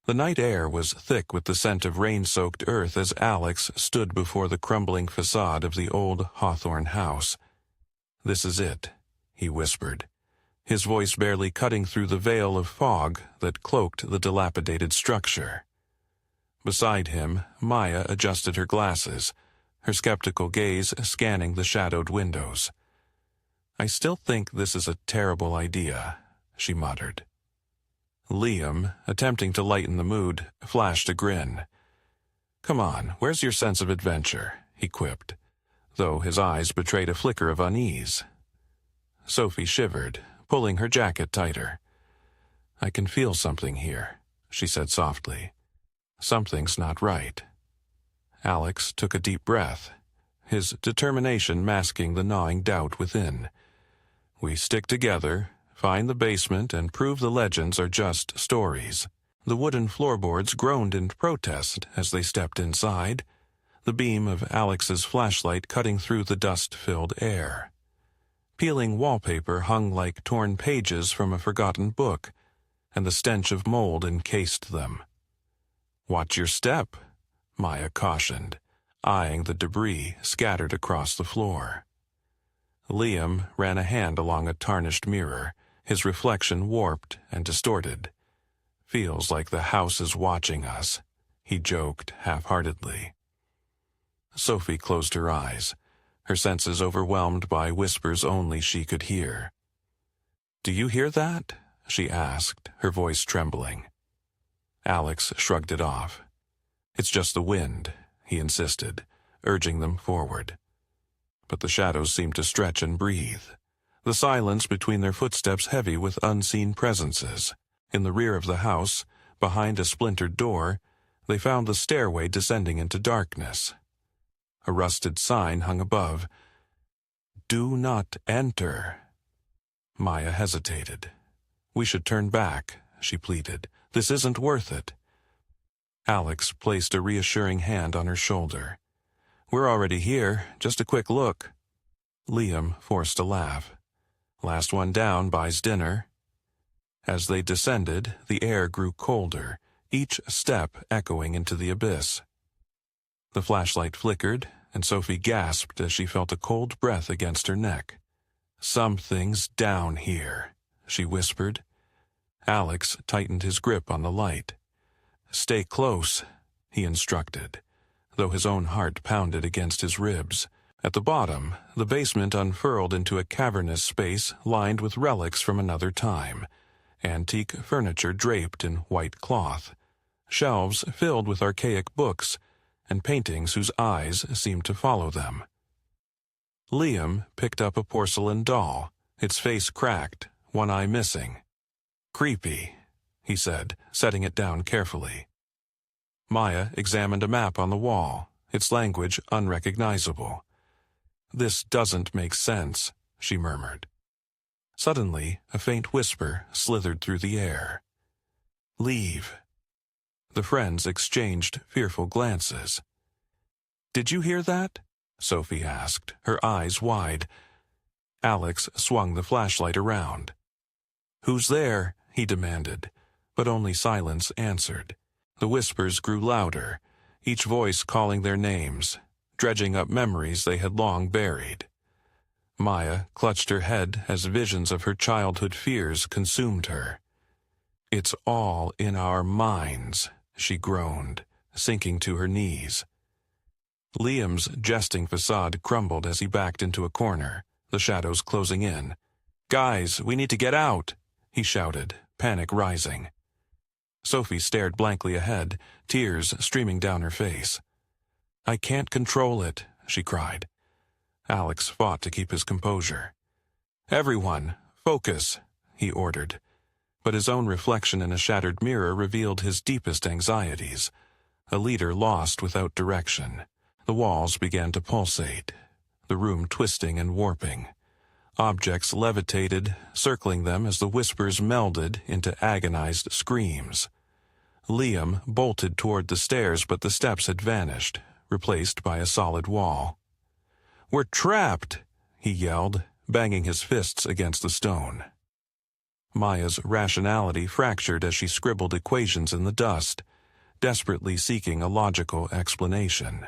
The night air was thick with the scent of rain-soaked earth as Alex stood before the crumbling facade of the old Hawthorne house. "This is it," he whispered, his voice barely cutting through the veil of fog that cloaked the dilapidated structure. Beside him, Maya adjusted her glasses, her skeptical gaze scanning the shadowed windows. "I still think this is a terrible idea," she muttered. Liam, attempting to lighten the mood, flashed a grin. "Come on, where's your sense of adventure?" he quipped, though his eyes betrayed a flicker of unease. Sophie shivered, pulling her jacket tighter. "I can feel something here," she said softly. "Something's not right." Alex took a deep breath, his determination masking the gnawing doubt within. "We stick together, find the basement, and prove the legends are just stories." The wooden floorboards groaned in protest as they stepped inside, the beam of Alex's flashlight cutting through the dust-filled air. Peeling wallpaper hung like torn pages from a forgotten book, and the stench of mold encased them. "Watch your step," Maya cautioned, eyeing the debris scattered across the floor. Liam ran a hand along a tarnished mirror, his reflection warped and distorted. "Feels like the house is watching us," he joked half-heartedly. Sophie closed her eyes, her senses overwhelmed by whispers only she could hear. "Do you hear that?" she asked, her voice trembling. Alex shrugged it off. "It's just the wind," he insisted, urging them forward. But the shadows seemed to stretch and breathe, the silence between their footsteps heavy with unseen presences. In the rear of the house, behind a splintered door, they found the stairway descending into darkness. A rusted sign hung above. "Do not enter." Maya hesitated. "We should turn back," she pleaded. "This isn't worth it." Alex placed a reassuring hand on her shoulder. "We're already here, just a quick look." Liam forced a laugh. "Last one down buys dinner." As they descended, the air grew colder, each step echoing into the abyss. The flashlight flickered, and Sophie gasped as she felt a cold breath against her neck. "Something's down here," she whispered. Alex tightened his grip on the light. "Stay close," he instructed, though his own heart pounded against his ribs. At the bottom, the basement unfurled into a cavernous space lined with relics from another time, antique furniture draped in white cloth, shelves filled with archaic books, and paintings whose eyes seemed to follow them. Liam picked up a porcelain doll, its face cracked, one eye missing. "Creepy," he said, setting it down carefully. Maya examined a map on the wall, its language unrecognizable. "This doesn't make sense," she murmured. Suddenly, a faint whisper slithered through the air. "Leave." The friends exchanged fearful glances. "Did you hear that?" Sophie asked, her eyes wide. Alex swung the flashlight around. "Who's there?" he demanded, but only silence answered. The whispers grew louder, each voice calling their names, dredging up memories they had long buried. Maya clutched her head as visions of her childhood fears consumed her. "It's all in our minds," she groaned, sinking to her knees. Liam's jesting facade crumbled as he backed into a corner, the shadows closing in. "Guys, we need to get out," he shouted, panic rising. Sophie stared blankly ahead, tears streaming down her face. "I can't control it," she cried. Alex fought to keep his composure. "Everyone, focus," he ordered. But his own reflection in a shattered mirror revealed his deepest anxieties. A leader lost without direction. The walls began to pulsate, the room twisting and warping. Objects levitated, circling them as the whispers melded into agonized screams. Liam bolted toward the stairs, but the steps had vanished, replaced by a solid wall. "We're trapped!" he yelled, banging his fists against the stone. Maya's rationality fractured as she scribbled equations in the dust, desperately seeking a logical explanation.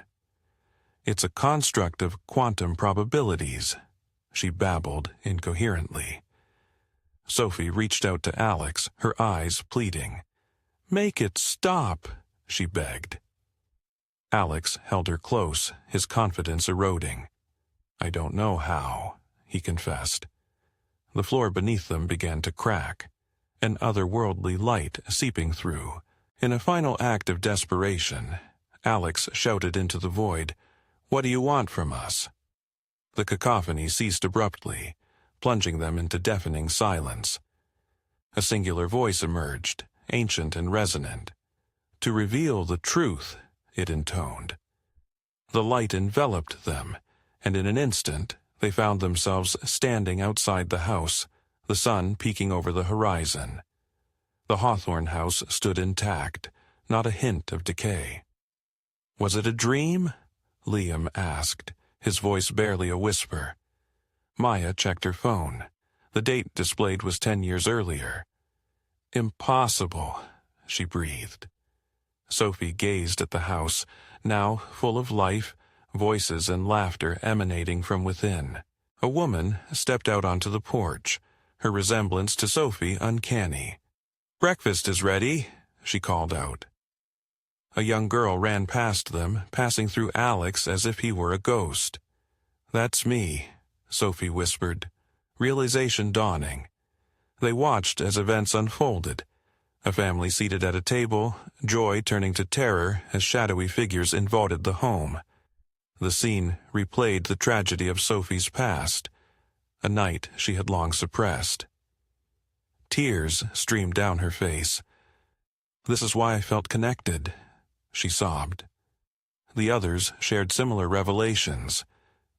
"It's a construct of quantum probabilities," she babbled incoherently. Sophie reached out to Alex, her eyes pleading. "Make it stop," she begged. Alex held her close, his confidence eroding. "I don't know how," he confessed. The floor beneath them began to crack, an otherworldly light seeping through. In a final act of desperation, Alex shouted into the void, "What do you want from us?" The cacophony ceased abruptly, plunging them into deafening silence. A singular voice emerged, ancient and resonant. "To reveal the truth," it intoned. The light enveloped them, and in an instant they found themselves standing outside the house, the sun peeking over the horizon. The Hawthorne house stood intact, not a hint of decay. "Was it a dream?" Liam asked, his voice barely a whisper. Maya checked her phone. The date displayed was 10 years earlier. "Impossible," she breathed. Sophie gazed at the house, now full of life, voices and laughter emanating from within. A woman stepped out onto the porch, her resemblance to Sophie uncanny. "Breakfast is ready," she called out. A young girl ran past them, passing through Alex as if he were a ghost. "That's me," Sophie whispered, realization dawning. They watched as events unfolded. A family seated at a table, joy turning to terror as shadowy figures invaded the home. The scene replayed the tragedy of Sophie's past, a night she had long suppressed. Tears streamed down her face. "This is why I felt connected," she sobbed. The others shared similar revelations,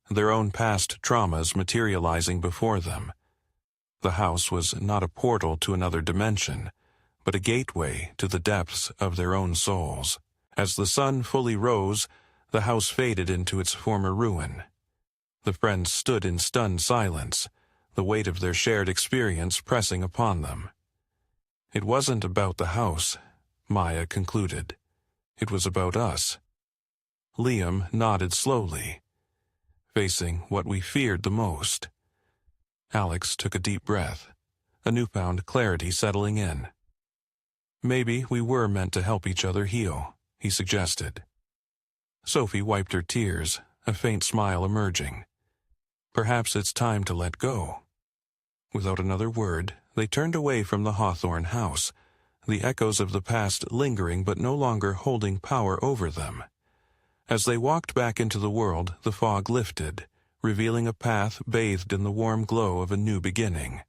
their own past traumas materializing before them. The house was not a portal to another dimension, but a gateway to the depths of their own souls. As the sun fully rose, the house faded into its former ruin. The friends stood in stunned silence, the weight of their shared experience pressing upon them. "It wasn't about the house," Maya concluded. "It was about us." Liam nodded slowly. "Facing what we feared the most." Alex took a deep breath, a newfound clarity settling in. "Maybe we were meant to help each other heal," he suggested. Sophie wiped her tears, a faint smile emerging. "Perhaps it's time to let go." Without another word, they turned away from the Hawthorne house, the echoes of the past lingering but no longer holding power over them. As they walked back into the world, the fog lifted, revealing a path bathed in the warm glow of a new beginning.